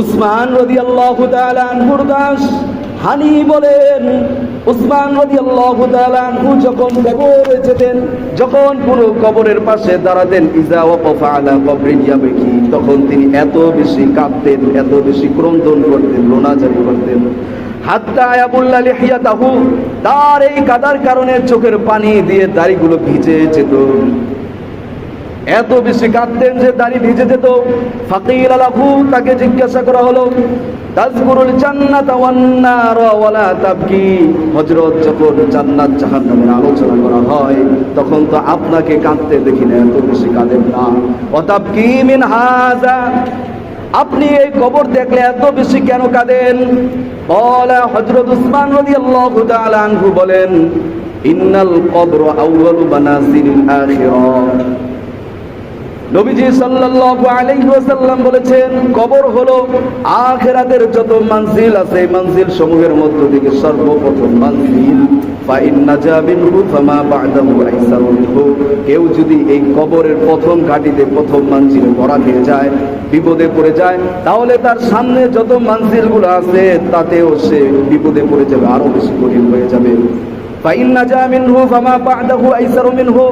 উসমান রাদিয়াল্লাহু তাআলা আনহুর দাস হানি বলেন, উসমান রাদিয়াল্লাহু তাআলা আনহু যখন কবরে যেতেন, যখন পুরো কবরের পাশে দাঁড়াতেন, ইজা ওয়াকাফা আলা কবরিন ইয়াবকি, তখন তিনি এত বেশি কাঁদতেন, এত বেশি ক্রন্দন করতেন, রোনাজারি করতেন। হাত্তা ইয়াবুল্লা লিহিয়াতাহু, তার এই কাদার কারণে চোখের পানি দিয়ে দাড়িগুলো ভিজে যেত, এত বেশি কাঁদতেন যে দাড়ি ভিজে যেত। ফাকিল লাহু, তাকে জিজ্ঞাসা করা হলো, তাযকুরুল জান্নাতা ওয়ান নার ওয়ালা তাবকি, হযরত যখন জান্নাত জাহান্নামের আলোচনা করা হয় তখন তো আপনাকে কাঁদতে দেখি না, এত বেশি কাঁদেন না। ওয়া তাবকি মিন হাযা, আপনি এই কবর দেখলে এত বেশি কেন কাঁদেন? বলা হযরত উসমান রাদিয়াল্লাহু তাআলা আনহু বলেন, ইন্নাল কবর আউয়ালু মানাজিলিল আখিরাহ। নবীজি সাল্লাল্লাহু আলাইহি ওয়াসাল্লাম বলেছেন, কবর হলো আখিরাতের যত মঞ্জিল আছে, মঞ্জিল সমূহের মধ্য থেকে সর্বপ্রথম মঞ্জিল। ফাইন নাজা মিনহু ফামা বা'দাহু আইসারু মিনহু, কেউ যদি এই কবরের প্রথম ঘাটিতে, প্রথম মঞ্জিলে ধরা খেয়ে যায়, বিপদে পড়ে যায়, তাহলে তার সামনে যত মঞ্জিলগুলো আছে তাতেও সে বিপদে পড়ে যাবে, আরো বেশি কঠিন হয়ে যাবে। ফাইন নাজা মিনহু ফামা বা'দাহু আইসারু মিনহু,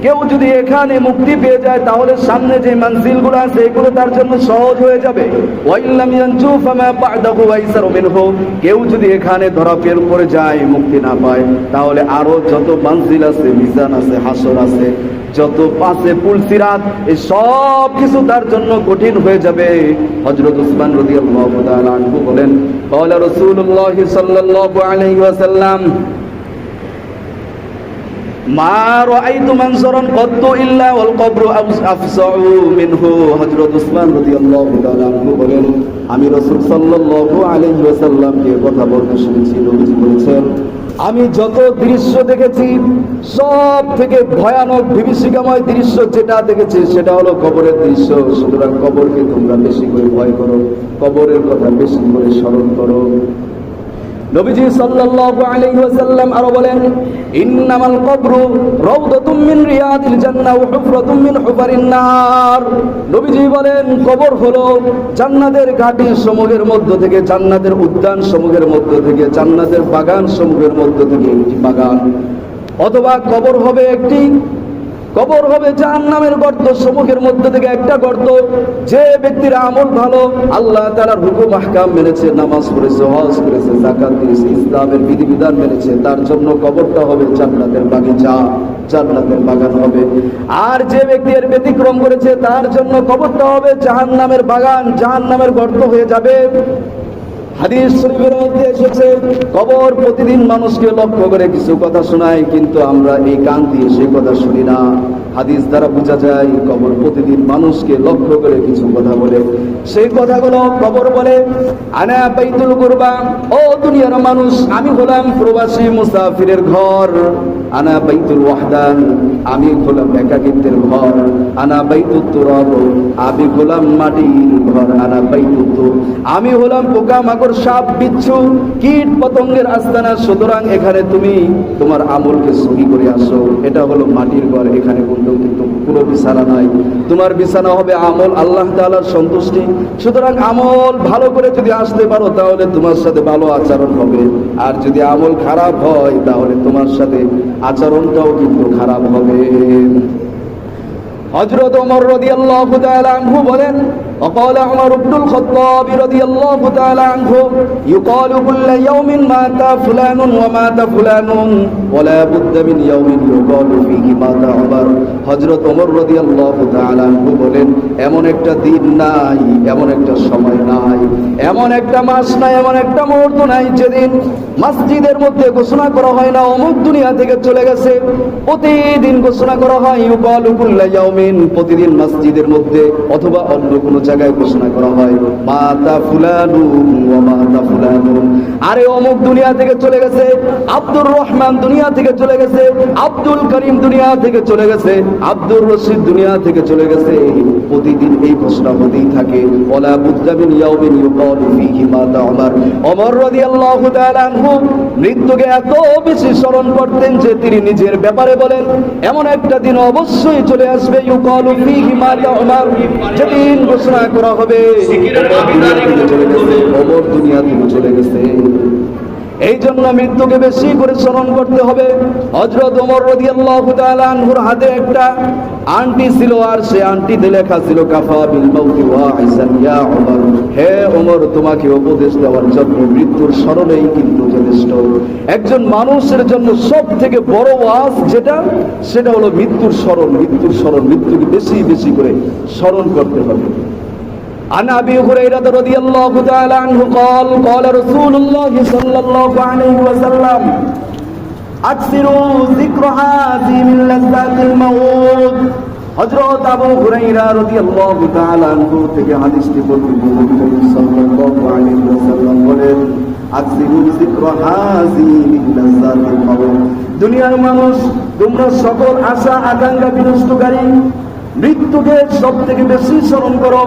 কেউ যদি এখানে মুক্তি পেয়ে যায় তাহলে সামনে যে মঞ্জিলগুলো আছে এগুলো তার জন্য সহজ হয়ে যাবে। ওয়াইল্লাম ইয়ানজু ফামা বা'দাহু আইসারু মিনহু, কেউ যদি এখানে ধরা পড়ে যায়, মুক্তি না পায়, তাহলে আরো যত মঞ্জিল আছে, মিজান আছে, হাসর আছে, যত পাশে পুলসিরাত, এই সব কিছু তার জন্য কঠিন হয়ে যাবে। হযরত উসমান রাদিয়াল্লাহু তাআলা আনহু বলেন, ক্বালা রাসূলুল্লাহ সাল্লাল্লাহু আলাইহি ওয়াসাল্লাম, মা রাআইতু মানজারান কত্তু ইল্লা ওয়াল কবরু আফসাউ মিনহু। হযরত উসমান রাদিয়াল্লাহু তাআলা আনহু বলেন, আমি রাসূল সাল্লাল্লাহু আলাইহি ওয়াসাল্লামকে কথা বলতে শুনেছি, নবীজি বলেছেন, আমি যত দৃশ্য দেখেছি সব থেকে ভয়ানক বিভীষিকাময় দৃশ্য যেটা দেখেছি সেটা হলো কবরের দৃশ্য। সুতরাং কবরকে তোমরা বেশি করে ভয় করো, কবরের কথা বেশি করে স্মরণ করো। নবীজি সাল্লাল্লাহু আলাইহি ওয়াসাল্লাম আরো বলেন, ইন্নামাল কবরু রাউদাতুম মিন রিয়াদিল জান্নাহ ওয়া হুফরাতুম মিন হুফারিন নার। নবীজি বলেন, কবর হলো জান্নাতের ঘাটি সমূহের মধ্য থেকে, জান্নাতের উদ্যান সমূহের মধ্য থেকে, জান্নাতের বাগান সমূহের মধ্য থেকে একটি বাগান, অথবা কবর হবে একটি, কবর হবে জাহান্নামের গর্ত সমূহের মধ্যে থেকে একটা গর্ত। যে ব্যক্তির আমল ভালো, আল্লাহ তাআলার হুকুম আহকাম মেনেছে, নামাজ পড়েছে, হজ করেছে, যাকাত দিয়েছে, ইসলামের বিধিবিধান মেনেছে, তার জন্য কবরটা হবে জান্নাতের বাগিচা, জান্নাতের বাগান হবে। আর যে ব্যক্তি এর ব্যতিক্রম করেছে তার জন্য কবরটা হবে জাহান্নামের বাগান, জাহান্নামের গর্ত হয়ে যাবে। হাদিস শরীফের মধ্যে এসেছে, কবর প্রতিদিন মানুষকে লক্ষ্য করে কিছু কথা শোনায়, কিন্তু আমরা এই কান দিয়ে সেই কথা শুনি না। হাদিস দ্বারা বোঝা যায় কবর প্রতিদিন মানুষকে লক্ষ্য করে কিছু কথা বলে। সেই কথাগুলো কবর বলে, আনা বাইতুল কুরবা, ও দুনিয়ার মানুষ, আমি হলাম প্রবাসী মুসাফিরের ঘর। আনা বাইতুল ওয়াহদান, আমি হলাম একাকিত্বের ঘর। আনা বাইতুত তুরাব, আমি হলাম মাটির ঘর। আনা বাইতুত, আমি হলাম পোকামাকড়, সাপ, বিচ্ছু, কীট পতঙ্গের আস্তানা। সুতরাং এখানে তুমি তোমার আমলকে সহি করে আসো। এটা হলো মাটির ঘর, এখানে কিন্তু কোনো বিছানা নাই। তোমার বিছানা হবে আমল, আল্লাহ তাআলার সন্তুষ্টি। সুতরাং আমল ভালো করে যদি আসতে পারো তাহলে তোমার সাথে ভালো আচরণ হবে, আর যদি আমল খারাপ হয় তাহলে তোমার সাথে আচরণটাও কিন্তু খারাপ হবে। হযরত ওমর রাদিয়াল্লাহু তাআলা আনহু বলেন, وقال عمر بن الخطاب رضي الله تعالى عنه يقال كل يوم مات فلان ومات فلان ولا بد من يوم يقال فيه مات عمر। হযরত ওমর রাদিয়াল্লাহু তাআলা আনহু বলেন, এমন একটা দিন নাই, এমন একটা সময় নাই, এমন একটা মাস নাই, এমন একটা মুহূর্ত নাই যেদিন মসজিদের মধ্যে ঘোষণা করা হয় না অমুক দুনিয়া থেকে চলে গেছে। প্রতিদিন ঘোষণা করা হয় ইউকালু কুল্লা ইয়াউমিন, প্রতিদিন মসজিদের মধ্যে অথবা অন্য কোনো জায়গায় ঘোষণা করা হয় মাতা ফুলানু ওয়া মাতা ফুলানু, আরে অমুক দুনিয়া থেকে চলে গেছে, আব্দুর রহমান দুনিয়া থেকে চলে গেছে, আব্দুল করিম দুনিয়া থেকে চলে গেছে, আব্দুর রশিদ দুনিয়া থেকে চলে গেছে। প্রতিদিন এই ঘোষণা হতেই থাকে। ওয়ালা বুদ্দা মিন ইয়াউমিন ইউকালু ফীহি মাতা ওমর। ওমর রাদিয়াল্লাহু তাআলা আনহু মৃত্যুকে এত বেশি স্মরণ করতেন যে তিনি নিজের ব্যাপারে বলেন, এমন একটা দিন অবশ্যই চলে আসবে ইউকালু ফীহি মাতা উমর, যেদিন ঘোষণা করা হবে ওমর দুনিয়া থেকে চলে গেছে। এই জন্য মৃত্যুকে বেশি করে স্মরণ করতে হবে। হযরত ওমর রাদিয়াল্লাহু তাআলা আনহুর হাতে একটা আংটি ছিল, আর সে আংটিতে লেখা ছিল কাফা বিল মাউতি ওয়াইসান ইয়া ওমর, হে ওমর তোমাকে উপদেশ দেওয়ার জন্য মৃত্যুর স্মরণেই কিন্তু যথেষ্ট। একজন মানুষের জন্য সব থেকে বড় ওয়াজ যেটা, সেটা হলো মৃত্যুর স্মরণ। মৃত্যুর স্মরণ, মৃত্যুকে বেশি বেশি করে স্মরণ করতে হবে। عن أبي هريرة رضي الله تعالى عنه قال قال رسول الله صلى الله عليه وسلم أكثروا ذكر هذه من لذات الموت। হযরত আবু হুরায়রা রাদিয়াল্লাহু তাআলা আনহু থেকে হাদিসটি বর্ণিত, নবী সাল্লাল্লাহু আলাইহি ওয়াসাল্লাম বলেন আকসিরু যিকর হাযি মিন লাযাতিল মাউত। দুনিয়ার মানুষ, তোমরা সকল আশা আকাঙ্ক্ষা বিনষ্টকারী মৃত্যুকে সব থেকে বেশি স্মরণ করো।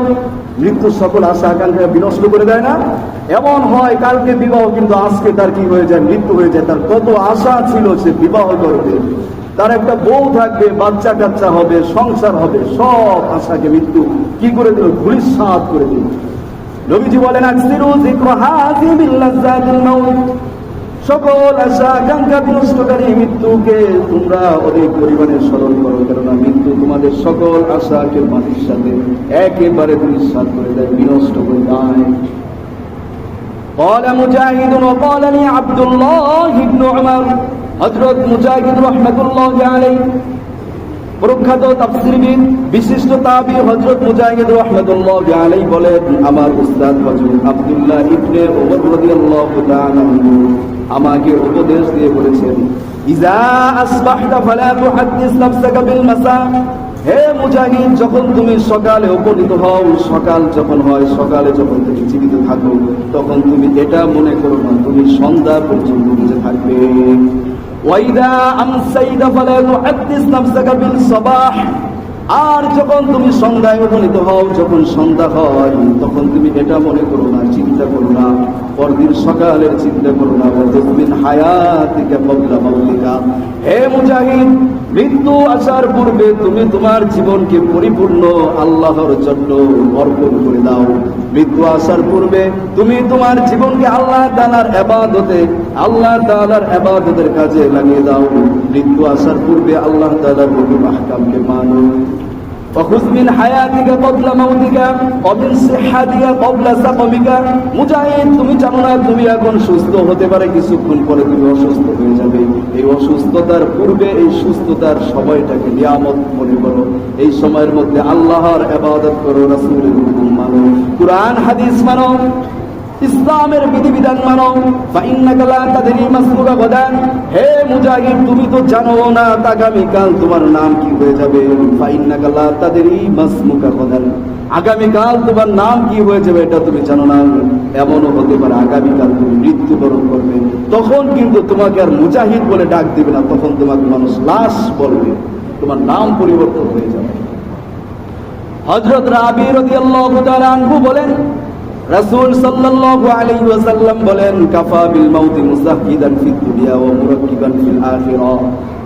মৃত্যু সকল আশা আকাঙ্ক্ষা বিনষ্ট করে দেয় না? এমন হয় কালকে বিবাহ, কিন্তু আজকে তার কি হয়ে যায়, মৃত্যু হয়ে যায়। তার কত আশা ছিল সে বিবাহ করবে, তার একটা বউ থাকবে, বাচ্চা কাচ্চা হবে, সংসার হবে, সব আশাকে মৃত্যু কি করে দিল, ধূলিসাৎ করে দিল। নবীজি বলেন আকসিরু যিকর হাযি মিন লাযাতিল মাউত, সকল আশা আকাঙ্ক্ষা বিনষ্টকারী মৃত্যুকে তোমরা অধিক পরিমাণে স্মরণ করো, কেননা মৃত্যু তোমাদের সকল আশাকে মাটির সাথে একেবারে ধূলিসাৎ করে দেয়, বিনষ্ট করে দেয়। قال مجاهد وقال لي عبد الله بن عمر, হযরত মুজাহিদ রাহমাতুল্লাহি আলাইহি প্রখ্যাত তাফসীরবিদ বিশিষ্ট তাবী হযরত মুজাহিদ রাহমাতুল্লাহি আলাইহি বলেন, আমার উস্তাদ হযরত আব্দুল্লাহ ইবনে উমর রাদিয়াল্লাহু তাআলা আমাকে উপদেশ দিয়ে বলেছেন, ইজা আসবাহতা ফালা তুহাদ্দিস নাফসাকা বিল মাসা, হে মুজাহিদ যখন তুমি সকালে উপনীত হও, সকাল যখন হয়, সকালে যখন তুমি জীবিত থাকো, তখন তুমি এটা মনে করো না তুমি সন্ধ্যা পর্যন্ত বেঁচে থাকবে। ওয়াইদা আমসাইতা ফালা তুহাদ্দিস নাফসাকা বিল সাবাহ, আর যখন তুমি সন্ধ্যায় উপনীত হও, যখন সন্ধ্যা হয়, তখন তুমি এটা মনে করো না, চিন্তা করো না পরদিন সকালের চিন্তা করো না। ওয়াজমিন হায়াতিকা ক্বাবলা মাউতিকা, হে মুজাহিদ মৃত্যু আসার পূর্বে তুমি তোমার জীবনকে পরিপূর্ণ আল্লাহর জন্য অর্পণ করে দাও। মৃত্যু আসার পূর্বে তুমি তোমার জীবনকে আল্লাহ তাআলার ইবাদতে, আল্লাহ তাআলার ইবাদতের কাজে লাগিয়ে দাও। মৃত্যু আসার পূর্বে আল্লাহ তাআলার হুকুম আহকামকে মানো। وخذ من حياتك قبل موتك ومن صحتك قبل سقمك, মুজাহিদ তুমি জানো না তুমি এখন সুস্থ হতে পারে, কিছুক্ষণ পরে তুমি অসুস্থ হয়ে যাবে। এই অসুস্থতার পূর্বে এই সুস্থতার সময়টাকে নিয়ামত মনে করো। এই সময়ের মধ্যে আল্লাহর ইবাদত করো, রাসূলের হুকুম মানো, কুরআন হাদিস মানো, ইসলামের বিধিবিধান মানো। ফাইন্নাকা লা তাদরি মাসমুকা গাদান, হে মুজাহিদ তুমি তো জানো না আগামীকাল তোমার নাম কি হয়ে যাবে। ফাইন্নাকা লা তাদরি মাসমুকা গাদান, আগামীকাল তোমার নাম কি হয়ে যাবে এটা তুমি জানো না। এমনও হতে পারে আগামীকাল তুমি মৃত্যুবরণ করবে, তখন কিন্তু তোমাকে আর মুজাহিদ বলে ডাক দিবে না, তখন তোমাকে মানুষ লাশ বলবে, তোমার নাম পরিবর্তন হয়ে যাবে। হযরত রাবি রাদিয়াল্লাহু তাআলা আনহু বলেন, রাসূল সাল্লাল্লাহু আলাইহি ওয়াসাল্লাম বলেন, কাফা বিল মাউতি মুসাহহিদান ফিদ দুনিয়া ওয়া মুরাক্কিবান ফিল আখিরাহ,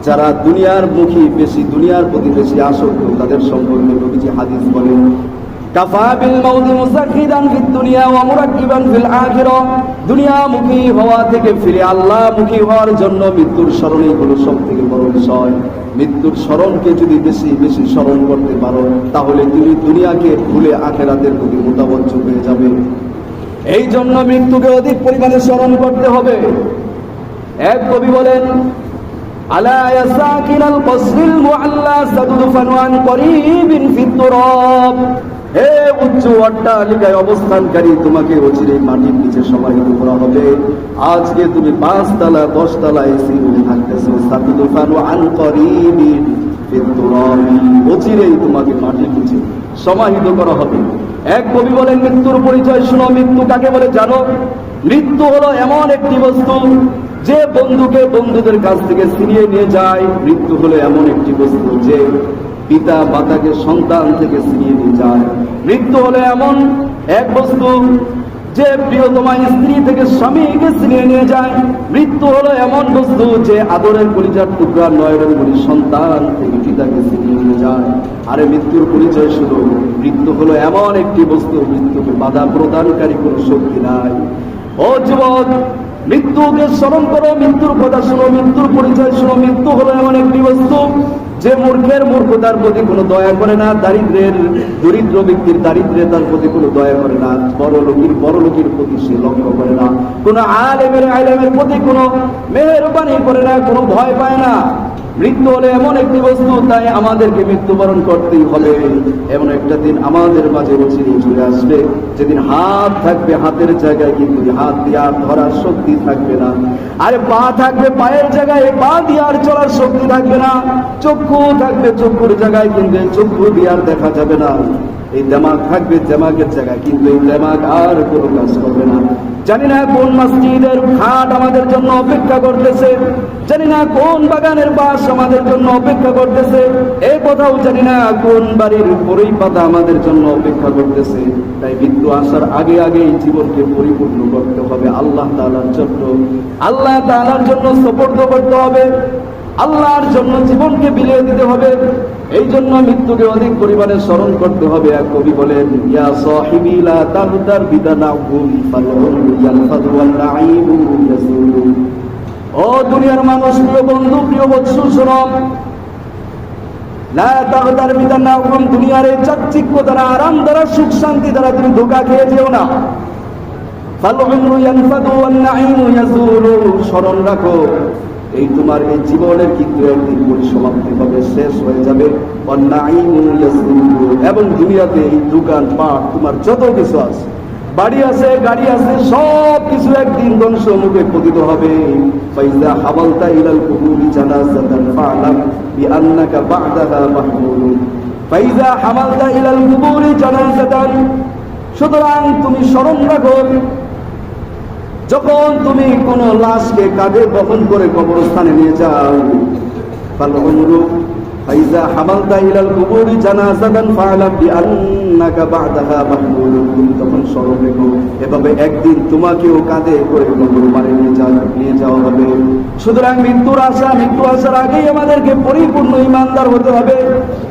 যারা দুনিয়ার মুখী, বেশি দুনিয়ার প্রতি বেশি আসক্ত, তাদের সম্পর্কে নবীজি হাদিস বলেন, কাফা বিল মাউতি মুসাহহিদান ফিদ দুনিয়া ওয়া মুরাক্কিবান ফিল আখিরাহ, দুনিয়ামুখী হওয়া থেকে ফিরে আল্লাহমুখী হওয়ার জন্য মৃত্যুর স্মরণই হলো সবথেকে বড় বিষয়। মৃত্যুর স্মরণকে যদি বেশি বেশি স্মরণ করতে পারো, তাহলে তুমি দুনিয়াকে ভুলে আখিরাতের প্রতি মোতাবজ্জ হয়ে যাবে। এই জন্য মৃত্যুকে অধিক পরিমাণে স্মরণ করতে হবে। এক কবি বলেন, আলা ইয়া সাকিনাল কসরিল মুআল্লা সাদুফান ওয়ান করিবিন ফিত তুরাব, হে উচ্চ অট্টালিকায় অবস্থানকারী, তোমাকে অচিরেই মাটির নিচে সমাহিত করা হবে। আজকে তুমি 5 তলা 10 তলা এসি রুমে থাকতেছো, সাদুফান ওয়ান করিবিন ফিত তুরাব, অচিরেই তোমাকে মাটির নিচে সমাহিত করা হবে। এক কবি বলেন, মৃত্যুর পরিচয় শুনো। মৃত্যু কাকে বলে জানো? মৃত্যু হলো এমন একটি বস্তু যে বন্ধুকে বন্ধুদের কাছ থেকে ছিনিয়ে নিয়ে যায়। মৃত্যু হলো এমন একটি বস্তু যে পিতা মাতাকে সন্তান থেকে ছিনিয়ে নিয়ে যায়। মৃত্যু হলো এমন এক বস্তু যে প্রিয়তমা স্ত্রী থেকে স্বামীকে ছিনিয়ে নিয়ে যায়। মৃত্যু হলো এমন বস্তু যে আদরের কলিজার টুকরা নয়নের মনি সন্তান থেকে পিতাকে ছিনিয়ে নিয়ে যায়। আরে মৃত্যুর পরিচয় শুধু মৃত্যু হলো এমন একটি বস্তু, মৃত্যুকে বাধা প্রদানকারী কোনো শক্তি নাই। ও যুবক, মৃত্যুকে স্মরণ করো, মৃত্যুর কথা শুনো, মৃত্যুর পরিচয় শুনো। মৃত্যু হলো এমন একটি বস্তু যে মূর্খের মূর্খতার প্রতি কোনো দয়া করে না, দরিদ্র ব্যক্তির দারিদ্র্যতার প্রতি কোনো দয়া করে না, বড়লোকের প্রতি সে লক্ষ্য করে না, কোনো আলেমের প্রতি কোনো মেহেরবানি করে না, কোনো ভয় পায় না। মৃত্যু হলে এমন একটি বস্তু, তাই আমাদেরকে মৃত্যুবরণ করতেই হবে। এমন একটা দিন আমাদের মাঝে চিনিয়ে চলে আসবে, যেদিন হাত থাকবে হাতের জায়গায় কিন্তু হাত দিয়ে আর ধরার শক্তি থাকবে না, আর পা থাকবে পায়ের জায়গায় পা দিয়ে আর চলার শক্তি থাকবে না, চক্ষু থাকবে চক্ষুর জায়গায় কিন্তু চক্ষু দিয়ে আর দেখা যাবে না, এই দেমাগ থাকবে দেমাগের জায়গায় কিন্তু এই দেমাগ আর কোনো কাজ করবে না। জানি না কোন মসজিদের খাট আমাদের জন্য অপেক্ষা করতেছে, জানি না কোন বাগানের বাস আমাদের জন্য অপেক্ষা করতেছে, এই কথাও জানি না কোন বাড়ির বড়ই পাতা আমাদের জন্য অপেক্ষা করতেছে। তাই মৃত্যু আসার আগে আগে এই জীবনকে পরিপূর্ণ করতে হবে আল্লাহ তাআলার জন্য, আল্লাহ তাআলার জন্য সুপর্দ করতে হবে, আল্লাহর জন্য জীবনকে বিলিয়ে দিতে হবে। এই জন্য মৃত্যুকে অধিক পরিমাণে স্মরণ করতে হবে। এক কবি বলেন, ইয়া সাহিবি লা তাগদার বিদানাহুম ফালউমরু ইয়ালফাদু ওয়াল নাঈমু ইয়াসুলু। ও দুনিয়ার মানুষ, প্রিয় বন্ধু, প্রিয় বৎসু, শোনো, লা তাগদার বিদানাহুম, দুনিয়ার এই চাকচিক্য দ্বারা, আরাম দ্বারা, সুখ শান্তি দ্বারা তুমি ধোঁকা খেয়ে যেও না। ফালউমরু ইয়ালফাদু ওয়াল নাঈমু ইয়াসুলু, স্মরণ রাখো এই তোমার এই জীবনের কিন্তু একদিন পরিসমাপ্তি হবে, শেষ হয়ে যাবে। এবং দুনিয়াতে এই দোকান পাট তোমার যত কিছু আছে, বাড়ি আছে, গাড়ি আছে, সব কিছু একদিন ধ্বংস মুখে পতিত হবে। ফাইজা হাওয়ালতা ইলাল কুবুরি জানাজাতান ফাআলাম বিআন্নাকা বা'দাহা মাহমুলুন। ফাইজা হাওয়ালতা ইলাল কুবুরি জানাজাতান, সুতরাং তুমি স্মরণ রাখো, যখন তুমি কোন লাশকে কাঁধে বহন করে কবরস্থানে নিয়ে যাও, ফালউমরু ফাইজা হামালতা ইলাল কুবুরি জানাজাতান ফাআলাম বিআন্নাকা বা'দাহা মাহমুলুন, তুমি তখন স্মরণ রেখো এভাবে একদিন তোমাকেও কাঁধে করে কবরে নিয়ে যাওয়া হবে। সুতরাং মৃত্যু আসার আগেই আমাদেরকে পরিপূর্ণ ঈমানদার হতে হবে।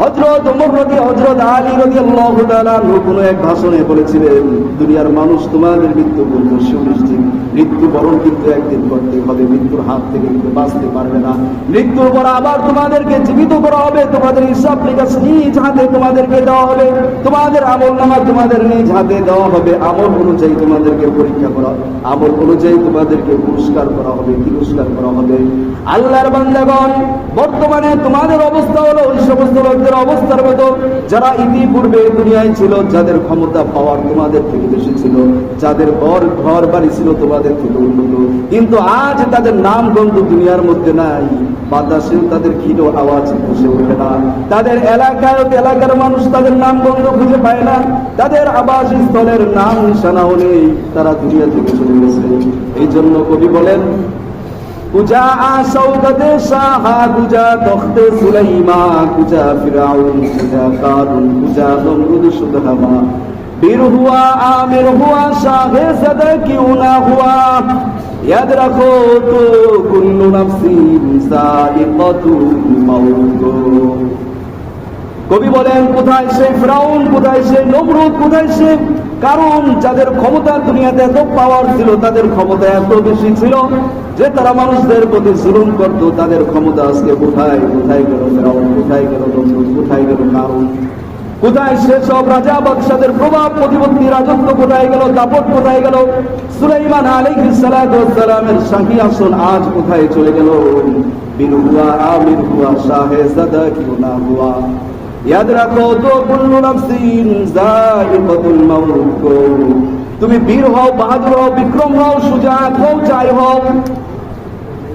হযরত ওমর হযরত আলী রাদিয়াল্লাহু তাআলা কোনো এক ভাষণে বলেছিলেন, দুনিয়ার মানুষ তোমাদের মৃত্যু পূর্ণ সুনিশ্চিত, মৃত্যুবরণ কিন্তু একদিন করতে হবে, মৃত্যুর হাত থেকে কিন্তু বাঁচতে পারবে না। মৃত্যুর পর আবার তোমাদেরকে জীবিত করা হবে, তোমাদের হিসাব নিকাশ নিজ হাতে তোমাদেরকে দেওয়া হবে, তোমাদের আমলনামা তোমাদের নিজ হাতে দেওয়া হবে, আমল অনুযায়ী তোমাদেরকে পরীক্ষা করা, আমল অনুযায়ী তোমাদেরকে পুরস্কার করা হবে, তিরস্কার করা হবে। আল্লাহর বান্দাগণ, বর্তমানে তোমাদের অবস্থা হলো ওই সমস্ত লোকদের অবস্থার মতো যারা ইতিপূর্বে দুনিয়ায় ছিল, যাদের ক্ষমতা পাওয়ার তোমাদের থেকে বেশি ছিল, যাদের ঘর বাড়ি ছিল তোমাদের থেকে উন্নত, কিন্তু আজ তাদের নাম গন্ধ দুনিয়ার মধ্যে নাই, বাতাসেও তাদের ক্ষীণ আওয়াজ ভেসে ওঠে না, তাদের এলাকার মানুষ তাদের নাম গন্ধ খুঁজে পায় না, তাদের আবাসস্থলের নাম নিশানাও নেই, তারা দুনিয়া থেকে চলে গেছে। এই জন্য কবি বলেন, কুজা আশাউকতে শাহা, কুজা তখতে সুলাইমা, কুজা ফিরাউন, কুজা কারুন, কুজা নমরুদ সুদহামা, বীর হুয়া আমির হুয়া শাহে সদা কিউ না হুয়া, ইয়াদ রাখো তো কুল্লু নাফসিন যায়িকাতুল মাউত। কবি বলেন, কোথায় সে ফিরাউন, কোথায় সে নমরুদ, কোথায় সে কারণ যাদের ক্ষমতা দুনিয়াতে এত পাওয়ার ছিল, তাদের ক্ষমতা এত বেশি ছিল যে তারা মানুষদের প্রতি জুলুম করত, তাদের ক্ষমতা আজকে কোথায় গেল ফিরাউন, কোথায় গেল নমরুদ, কোথায় গেল কারণ, কোথায় সেসব রাজা বাদশাদের প্রভাব প্রতিপত্তি রাজত্ব কোথায় গেল, দাপট কোথায় গেল, সুলাইমান আলাইহিস সালাতু ওয়াস সালামের শাহী আসন আজ কোথায় চলে গেল। বীর হুয়া আমির হুয়া শাহে জাদা কিউ না হুয়া, ইয়াদ রাখো তো কুল্লু নাফসিন যায়িকাতুল মাউত। তুমি বীর হও, বাহাদুর হও, বিক্রম হও, সুজাত হও, যাই হও,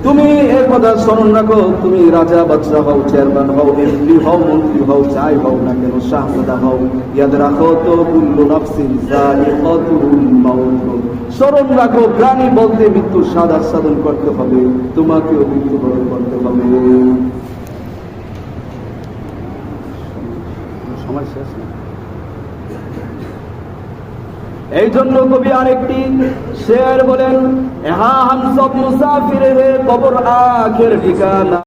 তুমি এই কথা স্মরণ রাখো, তুমি রাজা বাদশা হও, চেয়ারম্যান হও, এমপি হও, মন্ত্রী হও, যাই হও না কেন, শাহজাদা হও, ইয়াদ রাখো তো কুল্লু নাফসিন যায়িকাতুল মাউত। স্মরণ রাখো, প্রাণী বলতে মৃত্যুর স্বাদ আস্বাদন করতে হবে, তোমাকেও মৃত্যুবরণ করতে হবে। সময় শেষ না। এই জন্য কবি আরেকটি শের বলেন, হা হাম সব মুসাফির হে কবর আখের ঠিকানা।